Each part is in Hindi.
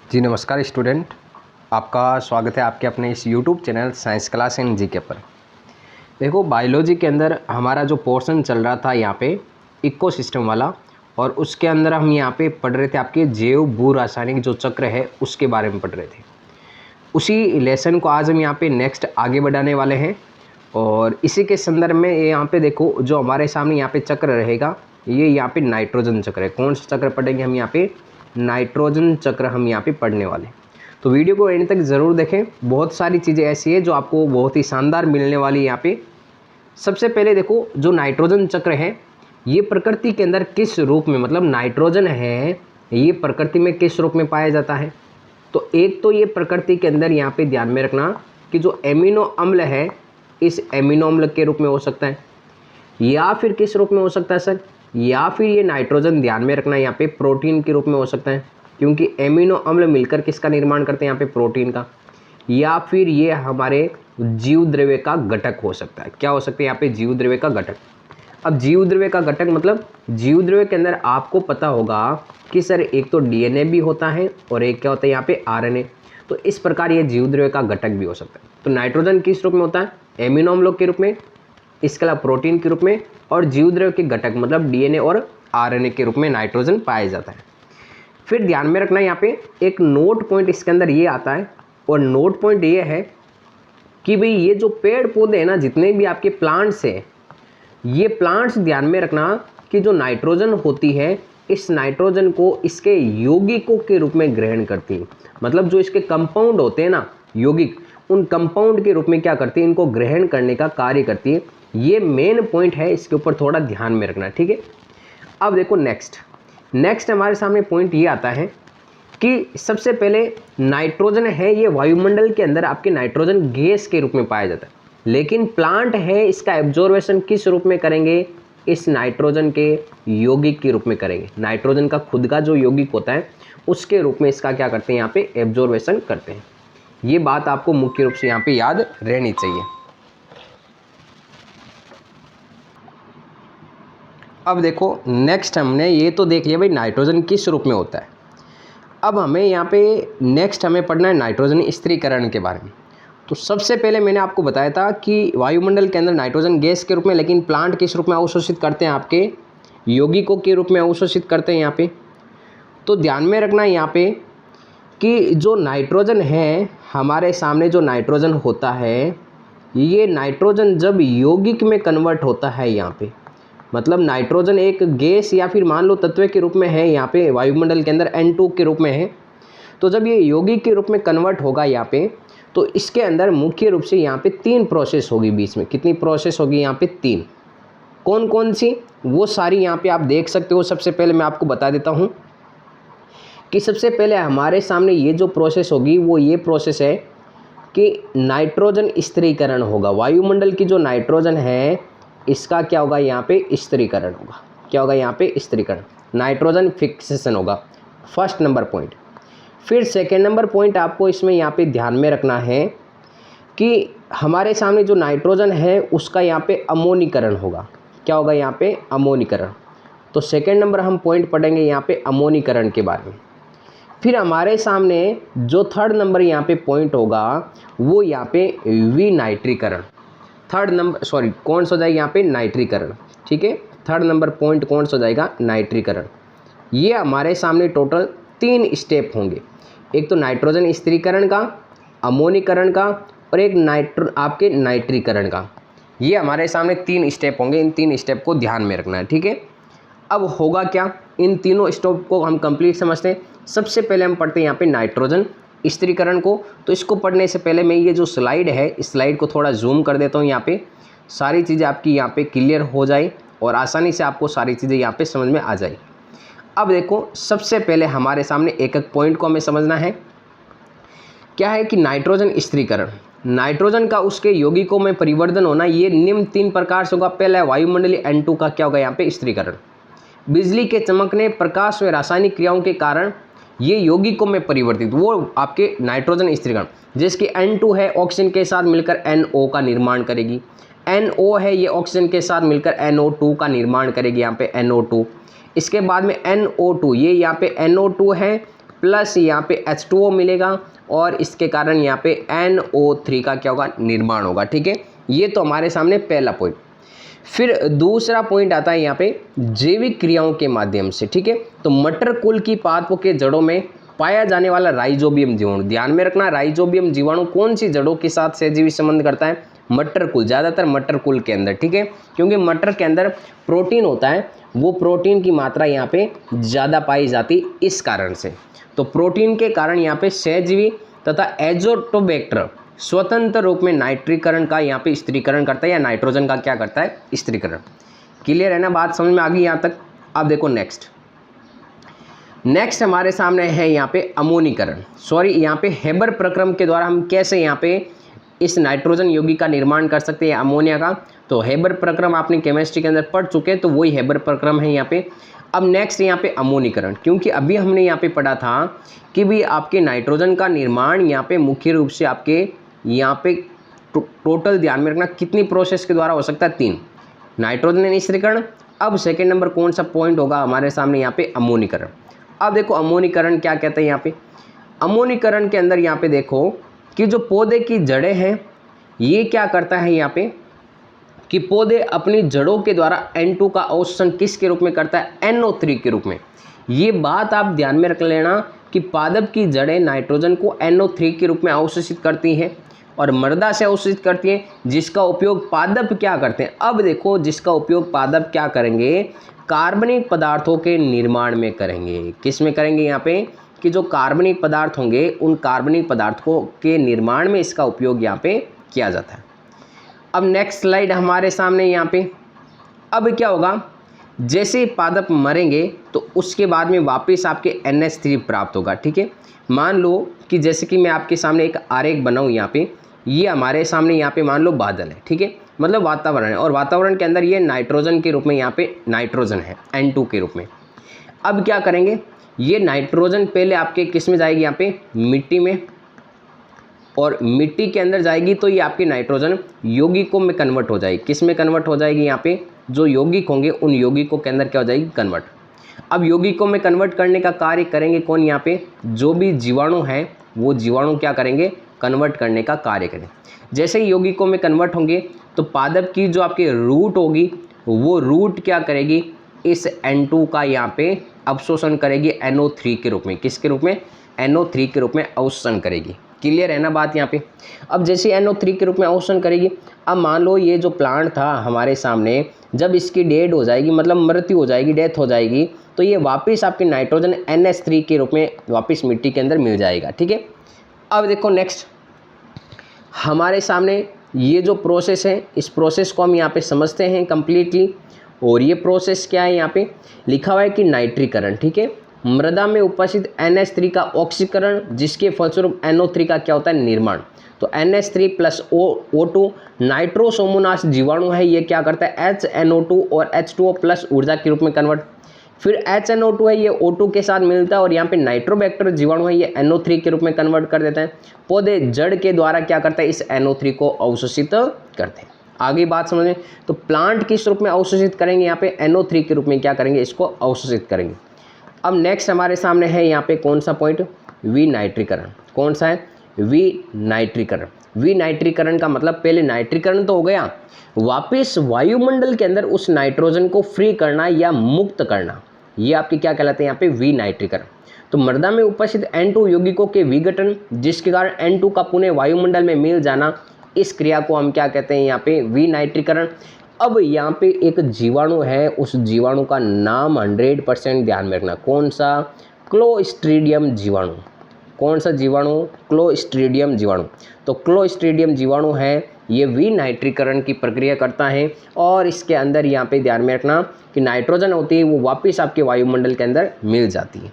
जी नमस्कार स्टूडेंट, आपका स्वागत है आपके अपने इस YouTube channel science class and GK पर। देखो बायोलॉजी के अंदर हमारा जो पोर्शन चल रहा था यहाँ पे इकोसिस्टम वाला, और उसके अंदर हम यहाँ पे पढ़ रहे थे आपके जैव भू रासायनिक जो चक्र है उसके बारे में पढ़ रहे थे। उसी लेसन को आज हम यहाँ पे नेक्स्ट आगे बढ़ाने वाले हैं। और इसी के संदर्भ में ये यहाँ पे देखो जो हमारे सामने यहाँ पे चक्र रहेगा, ये यहाँ पे नाइट्रोजन चक्र है। कौन सा चक्र पढ़ेंगे हम यहाँ पे? नाइट्रोजन चक्र हम यहाँ पे पढ़ने वाले। तो वीडियो को एंड तक ज़रूर देखें, बहुत सारी चीज़ें ऐसी है जो आपको बहुत ही शानदार मिलने वाली है यहाँ पे। सबसे पहले देखो जो नाइट्रोजन चक्र है ये प्रकृति के अंदर किस रूप में, मतलब नाइट्रोजन है ये प्रकृति में किस रूप में पाया जाता है। तो एक तो ये प्रकृति के अंदर यहाँ पे ध्यान में रखना कि जो एमिनो अम्ल है इस एमिनो अम्ल के रूप में हो सकता है, या फिर किस रूप में हो सकता है सर, या फिर ये नाइट्रोजन ध्यान में रखना यहाँ पे प्रोटीन के रूप में हो सकता है, क्योंकि एमिनो अम्ल मिलकर किसका निर्माण करते हैं यहाँ पे? प्रोटीन का। या फिर ये हमारे जीव द्रव्य का घटक हो सकता है। क्या हो सकता है यहाँ पे? जीव द्रव्य का घटक। अब जीव द्रव्य का घटक मतलब जीव द्रव्य के अंदर आपको पता होगा कि सर एक तो डीएनए भी होता है और एक क्या होता है यहाँ पे? आरएनए। तो इस प्रकार ये जीव द्रव्य का घटक भी हो सकता है। तो नाइट्रोजन किस रूप में होता है? एमिनो अम्लों के रूप में, इसके अलावा प्रोटीन के रूप में, और जीव द्रव्य के घटक मतलब डीएनए और आरएनए के रूप में नाइट्रोजन पाया जाता है। फिर ध्यान में रखना यहाँ पे एक नोट पॉइंट इसके अंदर ये आता है, और नोट पॉइंट ये है कि भाई ये जो पेड़ पौधे हैं ना, जितने भी आपके प्लांट्स हैं, ये प्लांट्स ध्यान में रखना कि जो नाइट्रोजन होती है इस नाइट्रोजन को इसके यौगिकों के रूप में ग्रहण करती है। मतलब जो इसके कंपाउंड होते हैं ना यौगिक, उन कंपाउंड के रूप में क्या करती है? इनको ग्रहण करने का कार्य करती है। ये मेन पॉइंट है, इसके ऊपर थोड़ा ध्यान में रखना, ठीक है। अब देखो नेक्स्ट हमारे सामने पॉइंट ये आता है कि सबसे पहले नाइट्रोजन है ये वायुमंडल के अंदर आपके नाइट्रोजन गैस के रूप में पाया जाता है, लेकिन प्लांट है इसका एब्जॉर्वेशन किस रूप में करेंगे? इस नाइट्रोजन के यौगिक के रूप में करेंगे। नाइट्रोजन का खुद का जो यौगिक होता है उसके रूप में इसका क्या करते हैं यहाँ पे? एब्जॉर्वेशन करते हैं। ये बात आपको मुख्य रूप से यहाँ पे याद रहनी चाहिए। अब देखो नेक्स्ट हमने ये तो देख लिया भाई नाइट्रोजन किस रूप में होता है। अब हमें यहाँ पे नेक्स्ट हमें पढ़ना है नाइट्रोजन स्थिरीकरण के बारे में। तो सबसे पहले मैंने आपको बताया था कि वायुमंडल के अंदर नाइट्रोजन गैस के रूप में, लेकिन प्लांट किस रूप में अवशोषित करते हैं? आपके यौगिकों के रूप में अवशोषित करते हैं यहाँ पे। तो ध्यान में रखना यहाँ पे कि जो नाइट्रोजन है हमारे सामने, जो नाइट्रोजन होता है ये नाइट्रोजन जब यौगिक में कन्वर्ट होता है यहाँ पे, मतलब नाइट्रोजन एक गैस या फिर मान लो तत्व के रूप में है यहाँ पे वायुमंडल के अंदर N2 के रूप में है। तो जब ये यौगिक के रूप में कन्वर्ट होगा यहाँ पे, तो इसके अंदर मुख्य रूप से यहाँ पे 3 प्रोसेस होगी बीच में। कितनी प्रोसेस होगी यहाँ पे? 3। कौन कौन सी? वो सारी यहाँ पे आप देख सकते हो। सबसे पहले मैं आपको बता देता हूँ कि सबसे पहले हमारे सामने ये जो प्रोसेस होगी वो ये प्रोसेस है कि नाइट्रोजन स्थिरीकरण होगा। वायुमंडल की जो नाइट्रोजन है इसका क्या होगा यहाँ पे? स्थिरीकरण होगा। क्या होगा यहाँ पे? स्थिरीकरण। नाइट्रोजन फिक्सेशन होगा, फर्स्ट नंबर पॉइंट। फिर सेकेंड नंबर पॉइंट आपको इसमें यहाँ पे ध्यान में रखना है कि हमारे सामने जो नाइट्रोजन है उसका यहाँ पे अमोनीकरण होगा। क्या होगा यहाँ पे? अमोनीकरण। तो सेकेंड नंबर हम पॉइंट पढ़ेंगे यहाँ पे अमोनीकरण के बारे में। फिर हमारे सामने जो थर्ड नंबर यहाँ पे पॉइंट होगा वो यहाँ पे विनाइट्रीकरण। थर्ड नंबर कौन सा हो जाएगा यहाँ पे? नाइट्रीकरण, ठीक है। थर्ड नंबर पॉइंट कौन सा हो जाएगा? नाइट्रीकरण। ये हमारे सामने टोटल 3 स्टेप होंगे। एक तो नाइट्रोजन स्थिरीकरण का, अमोनीकरण का, और एक आपके नाइट्रीकरण का। ये हमारे सामने 3 स्टेप होंगे। इन 3 स्टेप को ध्यान में रखना है, ठीक है। अब होगा क्या? इन तीनों स्टेप को हम कंप्लीट समझते हैं। सबसे पहले हम पढ़ते हैं यहाँ पे नाइट्रोजन स्थिरीकरण को। तो इसको पढ़ने से पहले मैं ये जो स्लाइड है इस स्लाइड को थोड़ा जूम कर देता हूँ, यहाँ पे सारी चीज़ें आपकी यहाँ पे क्लियर हो जाए और आसानी से आपको सारी चीज़ें यहाँ पे समझ में आ जाए। अब देखो सबसे पहले हमारे सामने एक एक पॉइंट को हमें समझना है। क्या है कि नाइट्रोजन स्थिरीकरण, नाइट्रोजन का उसके यौगिकों में परिवर्तन होना, ये निम्न 3 प्रकार से होगा। पहला है वायुमंडलीय N2 का क्या होगा यहाँ पे? स्थिरीकरण। बिजली के चमकने, प्रकाश व रासायनिक क्रियाओं के कारण ये यौगिकों में परिवर्तित, वो आपके नाइट्रोजन स्थिरीकरण। जिसकी N2 है ऑक्सीजन के साथ मिलकर NO का निर्माण करेगी, NO है ये ऑक्सीजन के साथ मिलकर NO2 का निर्माण करेगी यहाँ पे NO2। इसके बाद में NO2, ये यहाँ पे NO2 है प्लस यहाँ पे H2O मिलेगा और इसके कारण यहाँ पे NO3 का क्या होगा, निर्माण होगा। ठीक है, ये तो हमारे सामने पहला पॉइंट। फिर दूसरा पॉइंट आता है यहाँ पे जैविक क्रियाओं के माध्यम से। ठीक है, तो मटर कुल की पादपों के जड़ों में पाया जाने वाला राइजोबियम जीवाणु, ध्यान में रखना, राइजोबियम जीवाणु कौन सी जड़ों के साथ सहजीवी संबंध करता है, मटर कुल, ज़्यादातर मटर कुल के अंदर। ठीक है, क्योंकि मटर के अंदर प्रोटीन होता है, वो प्रोटीन की मात्रा यहाँ पे ज़्यादा पाई जाती इस कारण से। तो प्रोटीन के कारण यहाँ पे सहजीवी तथा एजोटोबैक्टर स्वतंत्र रूप में नाइट्रीकरण का यहाँ पे स्त्रीकरण करता है, या नाइट्रोजन का क्या करता है, स्त्रीकरण। क्लियर है ना, बात समझ में आ गई यहाँ तक। अब देखो नेक्स्ट हमारे सामने है यहाँ पे अमोनीकरण, सॉरी यहाँ पे हेबर प्रक्रम के द्वारा हम कैसे यहाँ पे इस नाइट्रोजन यौगिक का निर्माण कर सकते हैं अमोनिया का। तो हेबर प्रक्रम आपने केमिस्ट्री के अंदर पढ़ चुके हैं, तो वही हेबर प्रक्रम है यहाँ पे। अब नेक्स्ट यहाँ पे अमोनीकरण, क्योंकि अभी हमने यहाँ पे पढ़ा था कि भी आपके नाइट्रोजन का निर्माण यहाँ पे मुख्य रूप से आपके यहाँ पे टोटल ध्यान में रखना कितनी प्रोसेस के द्वारा हो सकता है, 3, नाइट्रोजन स्त्रीकरण। अब सेकेंड नंबर कौन सा पॉइंट होगा हमारे सामने, यहाँ पे अमोनीकरण। अब देखो अमोनीकरण क्या कहते हैं यहाँ पे, अमोनीकरण के अंदर यहाँ पे देखो कि जो पौधे की जड़ें हैं, ये क्या करता है यहाँ पे कि पौधे अपनी जड़ों के द्वारा N2 का अवशोषण किसके रूप में करता है, NO3 के रूप में। ये बात आप ध्यान में रख लेना कि पादप की जड़ें नाइट्रोजन को NO3 के रूप में अवशोषित करती हैं और मृदा से अवशोषित करती हैं, जिसका उपयोग पादप क्या करते हैं। अब देखो जिसका उपयोग पादप क्या करेंगे, कार्बनिक पदार्थों के निर्माण में करेंगे। किस में करेंगे यहाँ पे, कि जो कार्बनिक पदार्थ होंगे उन कार्बनिक पदार्थों के निर्माण में इसका उपयोग यहाँ पे किया जाता है। अब नेक्स्ट स्लाइड हमारे सामने यहाँ पे, अब क्या होगा, जैसे पादप मरेंगे तो उसके बाद में वापस आपके NH3 प्राप्त होगा। ठीक है, मान लो कि जैसे कि मैं आपके सामने एक आरेख बनाऊँ यहाँ पे, ये हमारे सामने यहाँ पे मान लो बादल है। ठीक है, मतलब वातावरण है, और वातावरण के अंदर ये नाइट्रोजन के रूप में यहाँ पे नाइट्रोजन है N2 के रूप में। अब क्या करेंगे, ये नाइट्रोजन पहले आपके किस में जाएगी, यहाँ पे मिट्टी में, और मिट्टी के अंदर जाएगी तो ये आपके नाइट्रोजन यौगिकों में कन्वर्ट हो जाएगी। किस में कन्वर्ट हो जाएगी, यहाँ पे जो यौगिक होंगे उन यौगिकों के अंदर क्या हो जाएगी, कन्वर्ट। अब यौगिकों में कन्वर्ट करने का कार्य करेंगे कौन, यहाँ पे जो भी जीवाणु हैं वो जीवाणु क्या करेंगे, कन्वर्ट करने का कार्य करें। जैसे ही यौगिकों में कन्वर्ट होंगे तो पादप की जो आपकी रूट होगी वो रूट क्या करेगी, इस N2 का यहाँ पे अवशोषण करेगी NO3 के रूप में। किसके रूप में, NO3 के रूप में अवशोषण करेगी। क्लियर है ना बात यहाँ पे। अब जैसे NO3 के रूप में अवशोषण करेगी, अब मान लो ये जो प्लांट था हमारे सामने, जब इसकी डेड हो जाएगी, मतलब मृत्यु हो जाएगी, डेथ हो जाएगी, तो ये वापस आपके नाइट्रोजन NH3 के रूप में वापस मिट्टी के अंदर मिल जाएगा। ठीक है, अब देखो नेक्स्ट हमारे सामने ये जो प्रोसेस है, इस प्रोसेस को हम यहाँ पे समझते हैं कंप्लीटली। और ये प्रोसेस क्या है, यहाँ पे लिखा हुआ है कि नाइट्रीकरण। ठीक है, मृदा में उपस्थित NH3 का ऑक्सीकरण, जिसके फलस्वरूप NO3 का क्या होता है, निर्माण। तो NH3 प्लस O2 नाइट्रोसोमोनास जीवाणु है, ये क्या करता है, HNO2 और H2O प्लस ऊर्जा के रूप में कन्वर्ट। फिर HNO2 है, ये O2 के साथ मिलता है और यहाँ पे नाइट्रोबैक्टर जीवाणु है, ये NO3 के रूप में कन्वर्ट कर देता है। पौधे जड़ के द्वारा क्या करता है, इस NO3 को अवशोषित करते हैं। आगे बात समझें, तो प्लांट किस रूप में अवशोषित करेंगे, यहाँ पे NO3 के रूप में क्या करेंगे, इसको अवशोषित करेंगे। अब नेक्स्ट हमारे सामने है यहाँ पे कौन सा पॉइंट, विनाइट्रीकरण। कौन सा है, विनाइट्रीकरण। विनाइट्रीकरण का मतलब पहले नाइट्रीकरण तो हो गया, वापस वायुमंडल के अंदर उस नाइट्रोजन को फ्री करना या मुक्त करना, ये आपके क्या कहलाते हैं, यहाँ पे विनाइट्रीकरण। तो मृदा में उपस्थित N2 यौगिकों के विघटन, जिसके कारण N2 का पुनः वायुमंडल में मिल जाना, इस क्रिया को हम क्या कहते हैं, यहाँ पे विनाइट्रीकरण। अब यहाँ पे एक जीवाणु है, उस जीवाणु का नाम 100% ध्यान में रखना, कौन सा, क्लोस्ट्रीडियम जीवाणु। कौन सा जीवाणु, क्लोस्ट्रीडियम जीवाणु। तो क्लोस्ट्रीडियम जीवाणु है, ये विनाइट्रीकरण की प्रक्रिया करता है और इसके अंदर यहाँ पे ध्यान में रखना कि नाइट्रोजन होती है वो वापस आपके वायुमंडल के अंदर मिल जाती है।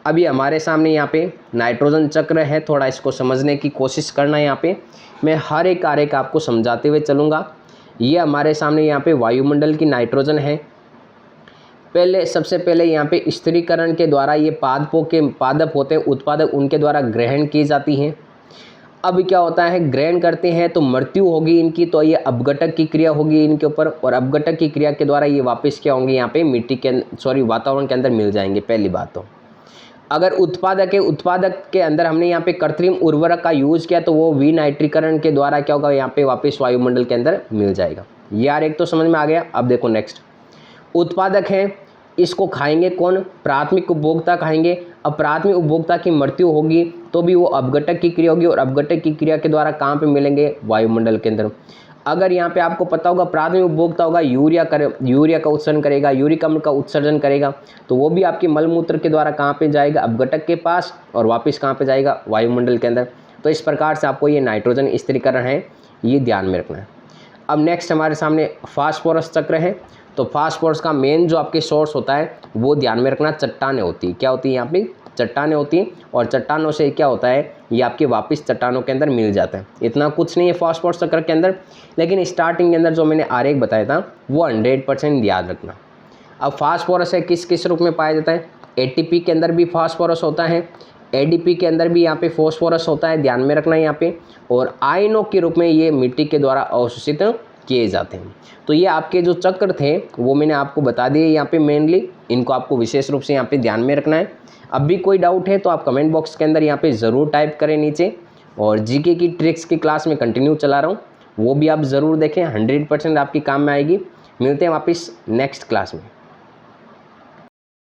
अभी हमारे सामने यहाँ पे नाइट्रोजन चक्र है, थोड़ा इसको समझने की कोशिश करना। यहाँ पे मैं हर एक कार्य का आपको समझाते हुए चलूँगा। ये हमारे सामने यहाँ पे वायुमंडल की नाइट्रोजन है। सबसे पहले यहाँ पे स्थिरीकरण के द्वारा ये पादप होते हैं उत्पादक, उनके द्वारा ग्रहण की जाती हैं। अब क्या होता है, ग्रहण करते हैं तो मृत्यु होगी इनकी, तो ये अपघटक की क्रिया होगी इनके ऊपर, और अपघटक की क्रिया के द्वारा ये वापस क्या होंगे, यहाँ पे वातावरण के अंदर मिल जाएंगे, पहली बात तो। अगर उत्पादक है, उत्पादक के अंदर हमने यहाँ पे कृत्रिम उर्वरक का यूज़ किया तो वो विनाइट्रीकरण के द्वारा क्या होगा, यहाँ पे वापस वायुमंडल के अंदर मिल जाएगा। यार एक तो समझ में आ गया। अब देखो नेक्स्ट, उत्पादक है, इसको खाएंगे कौन, प्राथमिक उपभोक्ता खाएंगे। अब प्राथमिक उपभोक्ता की मृत्यु होगी तो भी वो अपघटक की क्रिया होगी, और अपघटक की क्रिया के द्वारा कहाँ पे मिलेंगे, वायुमंडल के अंदर। अगर यहाँ पे आपको पता होगा प्राथमिक उपभोक्ता होगा यूरिया का उत्सर्जन करेगा, यूरिक अम्ल का उत्सर्जन करेगा, तो वो भी आपके मलमूत्र के द्वारा कहाँ पे जाएगा, अपघटक के पास, और वापस कहाँ पे जाएगा, वायुमंडल के अंदर। तो इस प्रकार से आपको ये नाइट्रोजन स्थिरीकरण है, ये ध्यान में रखना है। अब नेक्स्ट हमारे सामने फास्फोरस चक्र है। तो फास्फोरस का मेन जो आपके सोर्स होता है वो ध्यान में रखना, चट्टानें होती है। क्या होती है, यहाँ पे चट्टानें होती हैं, और चट्टानों से क्या होता है, ये आपके वापस चट्टानों के अंदर मिल जाता है। इतना कुछ नहीं है फास्फोरस चक्र के अंदर, लेकिन स्टार्टिंग के अंदर जो मैंने आरेख बताया था वो 100% याद रखना। अब फास्फोरस है किस किस रूप में पाया जाता है, एटीपी के अंदर भी फास्फोरस होता है, एडीपी के अंदर भी यहाँ पे फास्फोरस होता है, ध्यान में रखना है यहाँ पे, और आयनों के रूप में ये मिट्टी के द्वारा अवशोषित किए जाते हैं। तो ये आपके जो चक्र थे वो मैंने आपको बता दिए यहाँ पे मेनली, इनको आपको विशेष रूप से यहाँ पे ध्यान में रखना है। अब भी कोई डाउट है तो आप कमेंट बॉक्स के अंदर यहाँ पे ज़रूर टाइप करें नीचे, और जीके की ट्रिक्स की क्लास में कंटिन्यू चला रहा हूँ, वो भी आप ज़रूर देखें, 100% आपकी काम में आएगी। मिलते हैं वापस नेक्स्ट क्लास में।